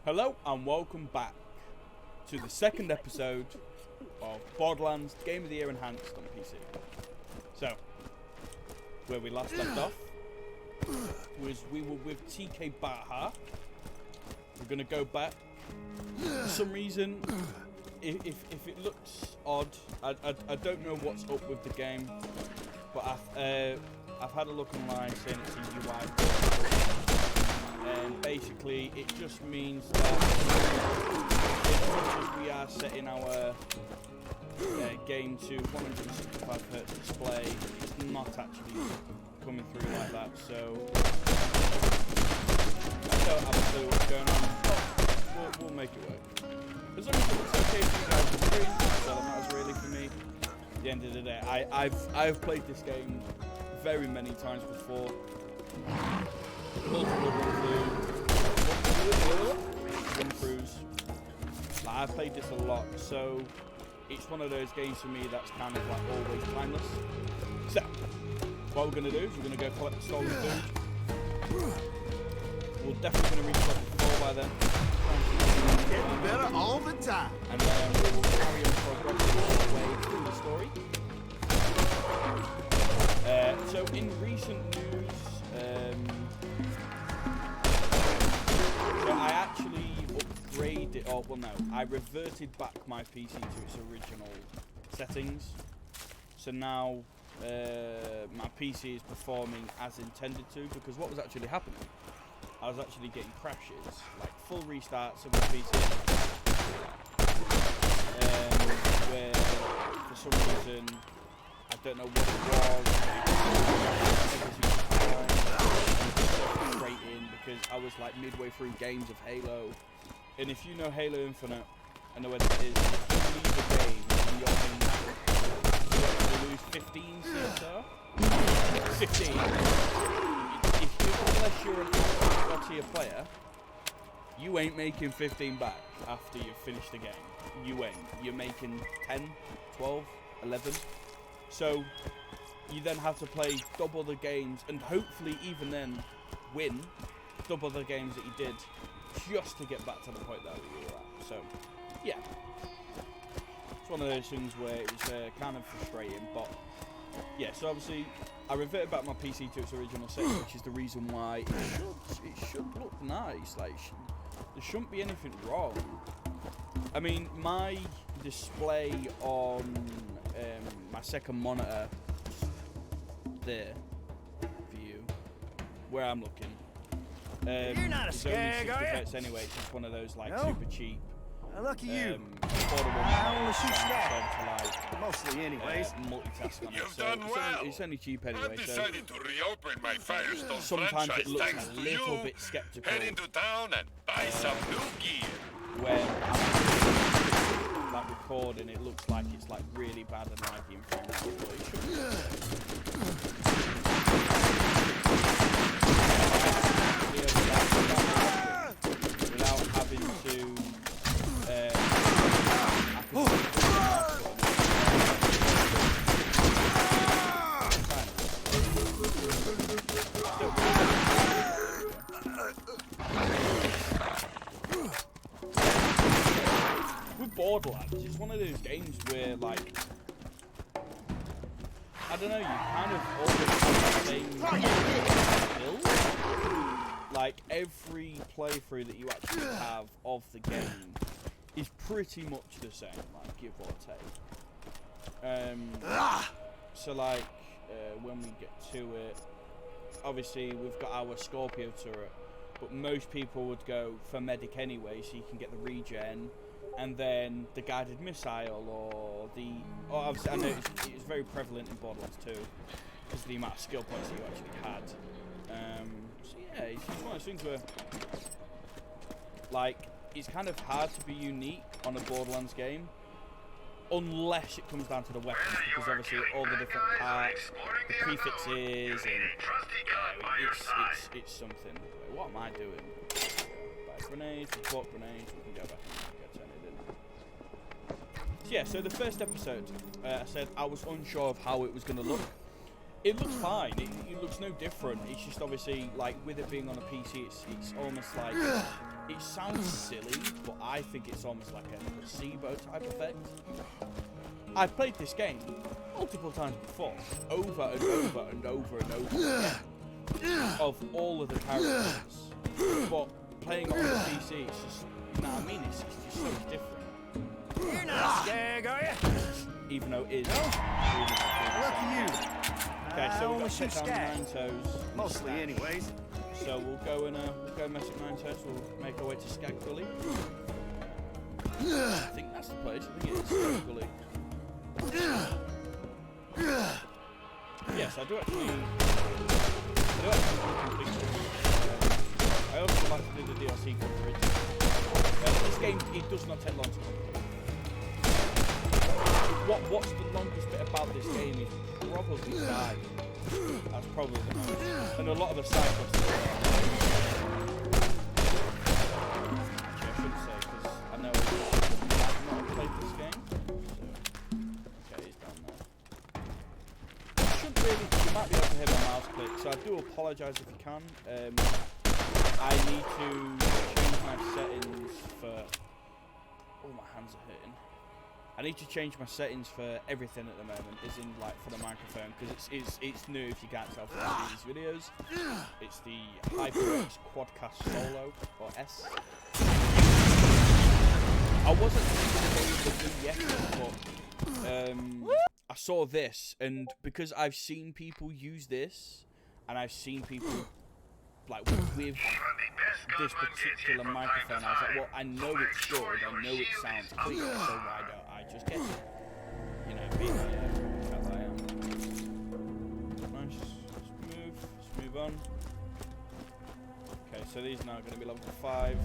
Hello and welcome back to the second episode of Borderlands Game of the Year Enhanced on PC. So, where we last left off was we were with TK Baha. We're going to go back. For some reason, if it looks odd, I don't know what's up with the game, but I've had a look online saying it's a UI. And basically, it just means that as much as we are setting our game to 165Hz display, it's not actually coming through like that. So I don't have a clue what's going on, but we'll make it work. As long as it looks okay for you guys on screen, that's all that matters really for me. At the end of the day, I've played this game very many times before. Multiple run-throughs. I've played this a lot, so it's one of those games for me that's kind of like always timeless. So, what we're going to do is we're going to go collect the stolen food. We're definitely going to reach level 4 by then. Getting better all the time. And then we will carry on progressing all the way through the story. So in recent news, so I actually upgraded, or well no, I reverted back my PC to its original settings. So now my PC is performing as intended to, because what was actually happening, I was actually getting crashes, like full restarts of my PC, where for some reason, I don't know what it was, everything was fine, straight in, because I was like midway through games of Halo, and if you know Halo Infinite, I know what it is, if you leave the game and you're in, you actually lose 15 CSR? 15. Unless you're an top-tier player, you ain't making 15 back after you've finished the game. You ain't. You're making 10, 12, 11. So, you then have to play double the games, and hopefully even then win double the games that you did, just to get back to the point that we were at. So, yeah. It's one of those things where it was kind of frustrating, but yeah, so obviously I reverted back my PC to its original setting, which is the reason why it should look nice. Like, there shouldn't be anything wrong. I mean, my display on my second monitor there for you, where I'm looking, You're not a Skag, are you? anyway. It's just one of those like super cheap. Lucky you. I only shoot Skag. Mostly, anyways. Multitask on it. You've So done well. it's only cheap anyway. I've decided to reopen my Firestone Sometimes franchise it looks thanks a to little you. bit skeptical. Head into town and buy some new gear. When I'm like recording, it looks like it's like really bad and laggy in frame rate, but it should be. Without having to with Borderlands, it's one of those games where, like, I don't know, you kind of always have the same build. Like, every playthrough that you actually have of the game is pretty much the same, like, give or take. So, like, when we get to it, obviously we've got our Scorpio turret, but most people would go for medic anyway, so you can get the regen, and then the guided missile, or the... Oh, obviously, I know it's very prevalent in Borderlands 2, because of the amount of skill points that you actually had. So yeah, it's one of those things where, like, it's kind of hard to be unique on a Borderlands game, unless it comes down to the weapons, because obviously all the different parts, the prefixes, and it's something. Wait, what am I doing? Buy grenades, we bought grenades, we can go back and go turn it in. So yeah, so the first episode, I said I was unsure of how it was going to look. It looks fine. It looks no different. It's just obviously like with it being on a PC, it's almost like it sounds silly, but I think it's almost like a placebo type effect. I've played this game multiple times before, over and over and over and over again, of all of the characters. But playing on the PC, it's just, you know what I mean? It's just so different. You're not Skag, are you? Even though it is. Lucky you. Okay, so we'll shoot check down Skag. NineToes. Mostly, anyways. So we'll go and mess with NineToes. We'll make our way to Skag Gully. I think that's the place. I think it is Skag Gully. Yes, I do actually complete this. I also like to do the DLC coverage. This game, it does not take long to complete. What's the longest bit about this game is probably die. That's probably the most. And a lot of the side quests. Actually, I shouldn't say, because I know you might not have played this game. So, okay, he's down there. You might be able to hear my mouse click, so I do apologise if you can. I need to change my settings for... Oh, my hands are hurting. I need to change my settings for everything at the moment, as in like for the microphone, because it's new if you can't tell from these videos. It's the HyperX Quadcast Solo, or S. I wasn't thinking of going with the yet, but I saw this, and because I've seen people use this, and I've seen people like with this particular microphone, I was like, well, I know it's good, I know it sounds clear, so why don't I just get it? You know, being as I am. Nice. Let's move on. Okay, so these are now going to be level 5s.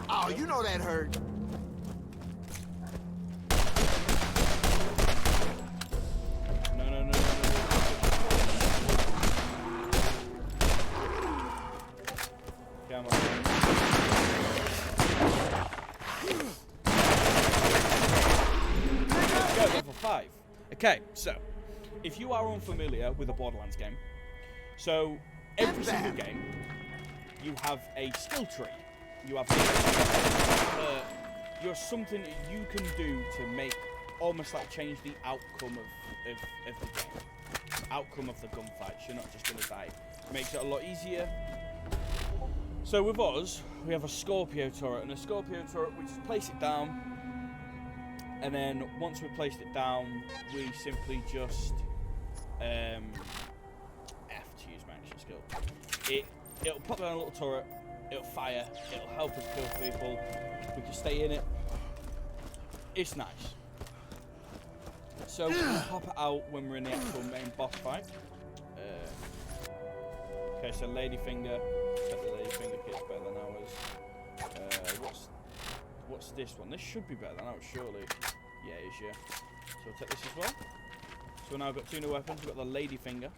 Oh, you know that hurt. No. Come on. Let's go, level 5. Okay, so, if you are unfamiliar with a Borderlands game, so every single game, you have a skill tree. You have you're something that you can do to make almost like change the outcome of the game, outcome of the gunfights. You're not just going to die. It makes it a lot easier. So with us, we have a Scorpio turret, and a Scorpio turret, we just place it down, and then once we placed it down, we simply just F to use my action skill. It'll pop down a little turret. It'll fire, it'll help us kill people, we can stay in it. It's nice. So we'll pop it out when we're in the actual main boss fight. Okay, so Ladyfinger. Bet the Ladyfinger kit's better than ours. What's this one? This should be better than ours, surely. Yeah, it is, yeah. So we'll take this as well. So we've now got 2 new weapons. We've got the Ladyfinger.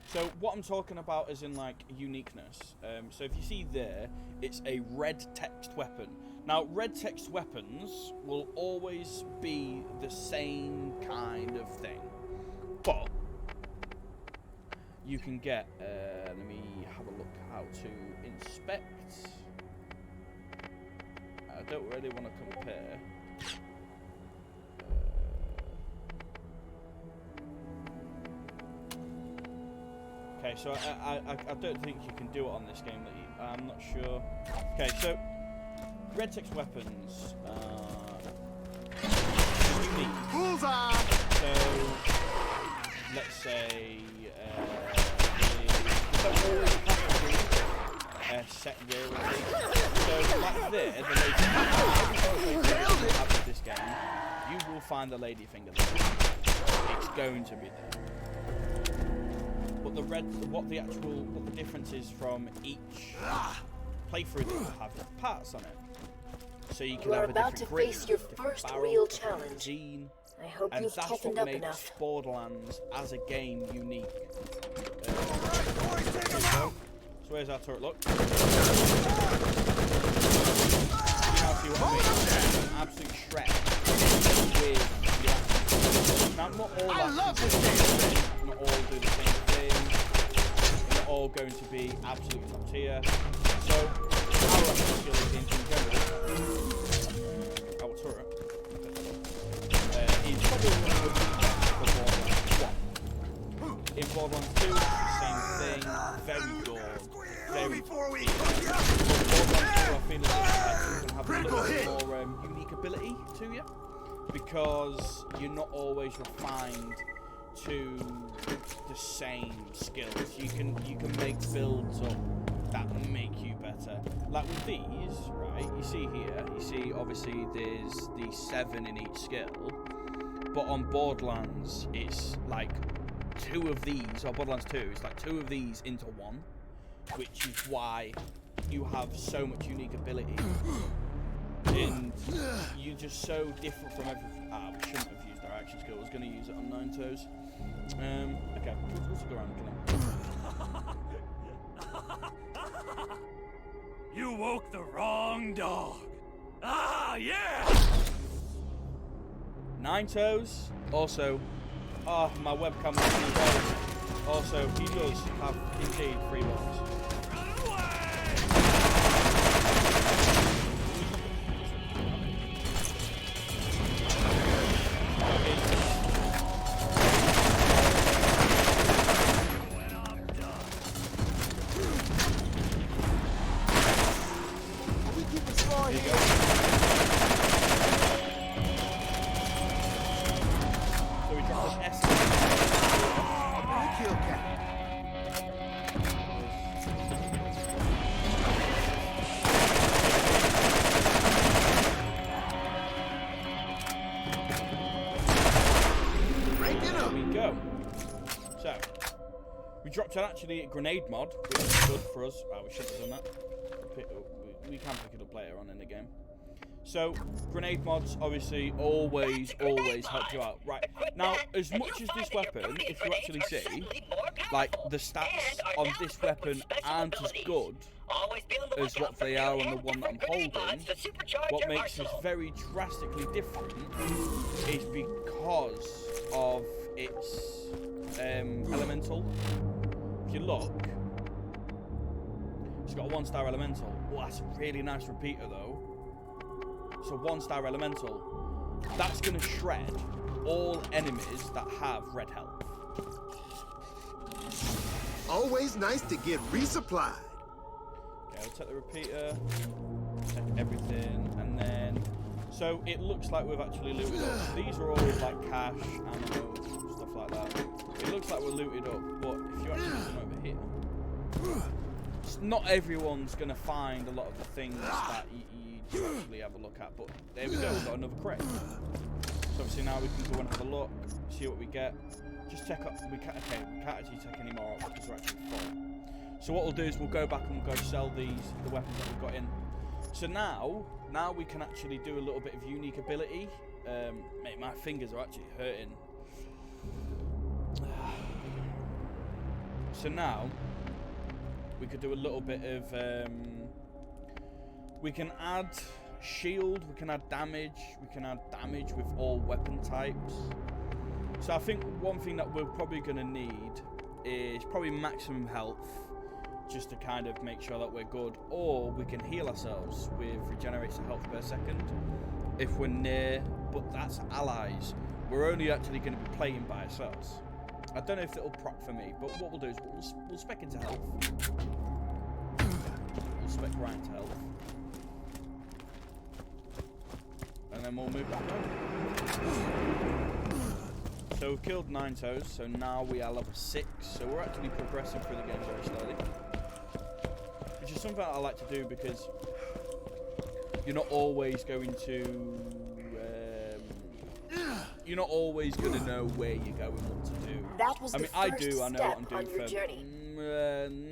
So what I'm talking about is in like uniqueness. So if you see there, it's a red text weapon. Now red text weapons will always be the same kind of thing, but you can get. Let me have a look how to inspect. I don't really want to compare. Okay, so I don't think you can do it on this game. I'm not sure. Okay, so red text weapons unique. Bullseye! So let's say set rarity. So like there, the Ladyfinger of this game, you will find the Ladyfinger there. It's going to be there. But what the difference is from each playthrough that you have parts on it. So you can have a about different to grip, face your different first barrel, real different challenge. magazine, I hope and you've that's toughened what up makes enough. Borderlands as a game unique. So where's our turret? Look. You now see what I mean? An absolute shred with the action. Now, not all not all do the same thing. They're not all going to be absolutely top tier. So, our action skill in general, our turret, is probably one of the best for Borderlands 1. In Borderlands 2, it's the same thing, very good, very Borderlands 2, I feel as if you can have a little bit more unique ability to you, because you're not always refined to the same skills. You can make builds up that make you better. Like with these, right, you see here, you see obviously there's the 7 in each skill, but on Borderlands it's like 2 of these, or Borderlands 2, it's like 2 of these into 1, which is why you have so much unique ability. And you're just so different from everything. We shouldn't have used our action skill. I was going to use it on NineToes. Okay, let's go around and kill him. You woke the wrong dog. Ah, yeah! NineToes, also, my webcam is really well. Also, he does have indeed 3 balls. Dropped an actually a grenade mod, which is good for us. We shouldn't have done that. We can pick it up later on in the game. So, grenade mods obviously always help you out. Right, now, as much as this weapon, if you actually see, like, the stats on this weapon aren't as good as what they are on the one that I'm holding, what makes this very drastically different is because of its elemental. If you look, it's got a 1-star elemental. Oh, that's a really nice repeater though. So 1-star elemental, that's going to shred all enemies that have red health. Always nice to get resupplied. Okay, I'll take the repeater, take everything, and then... So it looks like we've actually looted up. These are all like cash, ammo, stuff like that. It looks like we're looted up, but if you actually come over here, not everyone's going to find a lot of the things that you actually have a look at, but there we go, we've got another crate. So obviously now we can go and have a look, see what we get. Just check up, we can't actually take any more up because we're actually full. So what we'll do is we'll go back and we'll go sell the weapons that we've got in. So now we can actually do a little bit of unique ability. Mate, my fingers are actually hurting. So now we could do a little bit of we can add shield, we can add damage with all weapon types. So I think one thing that we're probably going to need is probably maximum health, just to kind of make sure that we're good, or we can heal ourselves with regenerates health per second if we're near, but that's allies. We're only actually going to be playing by ourselves. I don't know if it'll proc for me, but what we'll do is we'll spec into health. We'll spec right into health. And then we'll move back home. So we've killed NineToes, so now we are level 6, so we're actually progressing through the game very slowly. Which is something I like to do because you're not always going to know where you're going, what to do. That was I do, I know what I'm doing for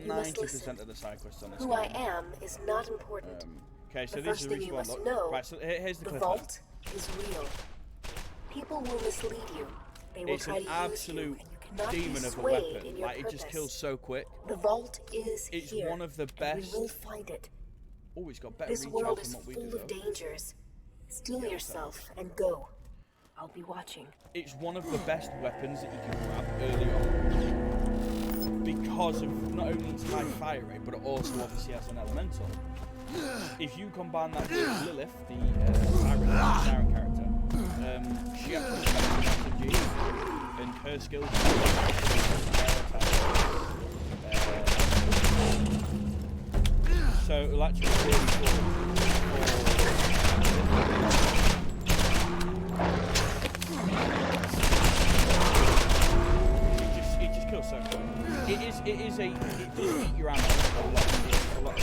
90% of the side quests on this game. Who I am is not important. Okay, so the this first is thing you must know, right, so here's the vault is real. People will mislead you. They will try to use you, and you can Not be demon of a swayed weapon. in your Like, it just purpose. kills so quick. The vault is It's here. one of the and best. we will find it. Oh, it's got better This reach world out is than what we full do, of though. dangers. Steel yourself and go. I'll be watching. It's one of the best weapons that you can grab early on. Because of not only its high fire rate, but it also obviously has an elemental. If you combine that with Lilith, the siren character, she actually has strategy, and her skills so it'll actually be really cool it just kills so quick. It does eat your ammo a lot, but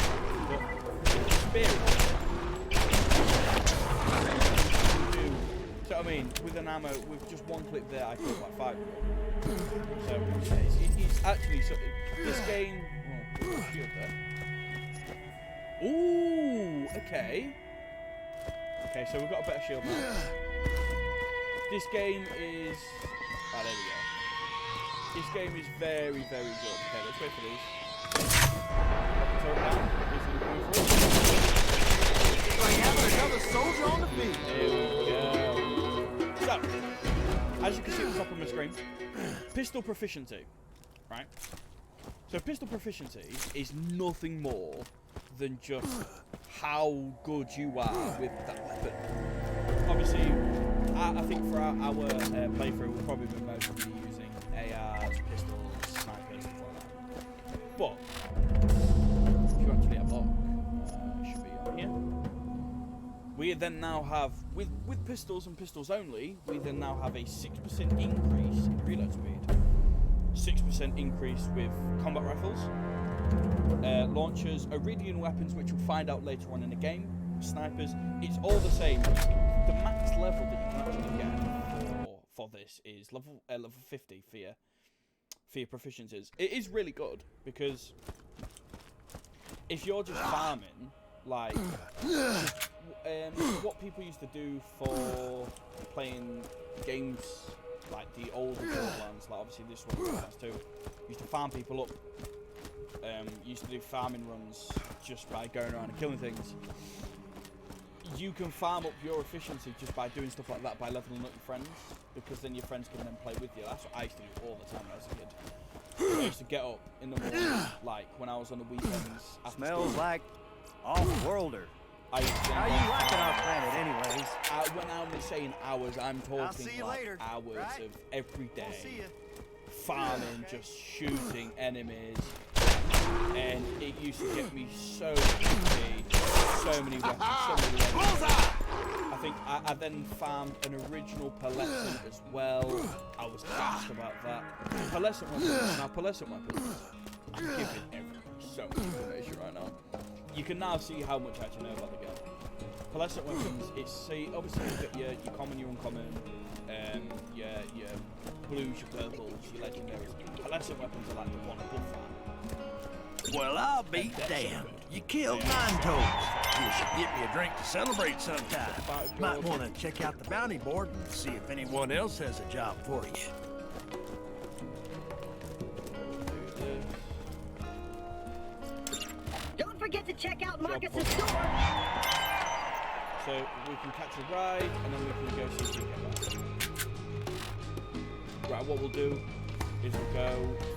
experience. So I mean, with an ammo, with just one clip there, I killed like 5 more. So yeah, it's actually so. This game. Oh, shield there. Ooh, okay. Okay, so we've got a better shield now. This game is. Oh, there we go. This game is very, very good. Okay, let's wait for these. Throw it down. It's like having another soldier on the field. There we go. So, as you can see at the top of my screen, pistol proficiency, right? So pistol proficiency is nothing more than just how good you are with that weapon. Obviously, I think for our playthrough, we'll probably be mostly using ARs, pistols, snipers, stuff like that. But if you actually have a look, it should be on here. We then now have, with pistols and pistols only, we then now have a 6% increase in reload speed. 6% increase with combat rifles, launchers, Iridian weapons, which we'll find out later on in the game, snipers. It's all the same. The max level that you can actually get for this is level 50 for your proficiencies. It is really good because if you're just farming, like what people used to do for playing games like the older Borderlands, like obviously this one, Borderlands 2, used to farm people up. Used to do farming runs just by going around and killing things. You can farm up your efficiency just by doing stuff like that, by leveling up your friends, because then your friends can then play with you. That's what I used to do all the time when I was a kid. I used to get up in the morning, like when I was on the weekends. Smells like off-worlder. How you liking our planet anyways? When I'm saying hours, I'm talking see you like later, hours right? of every day. See ya. Farming, just shooting enemies. And it used to get me so many weapons, I think I then farmed an original pearlescent as well. I was gassed about that. Pearlescent weapons. Now pearlescent weapons, I'm giving everyone so much information right now. You can now see how much I actually know about the game. Pearlescent weapons, it's obviously you've got your common, your uncommon, your blues, your purples, your legendaries. Pearlescent weapons are like the one above that. Well, I'll be damned. You killed NineToes. You should get me a drink to celebrate sometime. Might want to check out the bounty board and see if anyone else has a job for you. Don't forget to check out Marcus's store. So we can catch a ride and then we can go see if we get back. Right, what we'll do is we'll go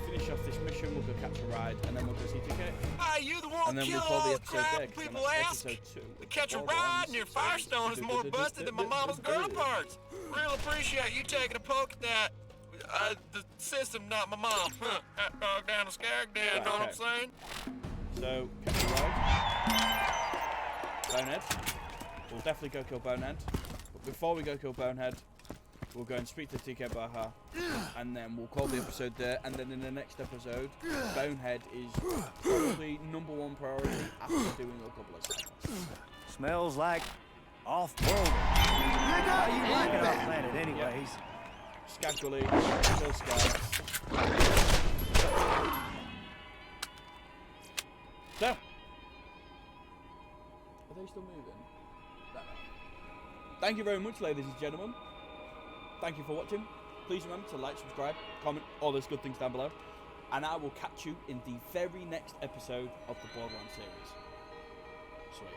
finish off this mission, we'll go catch a ride, and then we'll go see TK. Ah, you the one And then kill we'll call all the the episode crap there, 'cause people then that's ask. episode 2. To catch a ride and your Firestone is more busted than my mama's girl parts. Real appreciate you taking a poke at that. The system, not my mom. Hot dog down to Skag, know what I'm saying? So, catch a ride. Bonehead. We'll definitely go kill Bonehead. But before we go kill Bonehead, we'll go and speak to TK Baha, and then we'll call the episode there, and then in the next episode, Bonehead is probably #1 priority after doing a couple of cycles. Smells like off-worlder. How you liking our planet anyways? Skag Gully, kill Skag. So, are they still moving? No. Thank you very much, ladies and gentlemen. Thank you for watching. Please remember to like, subscribe, comment, all those good things down below. And I will catch you in the very next episode of the Borderlands series. Sweet.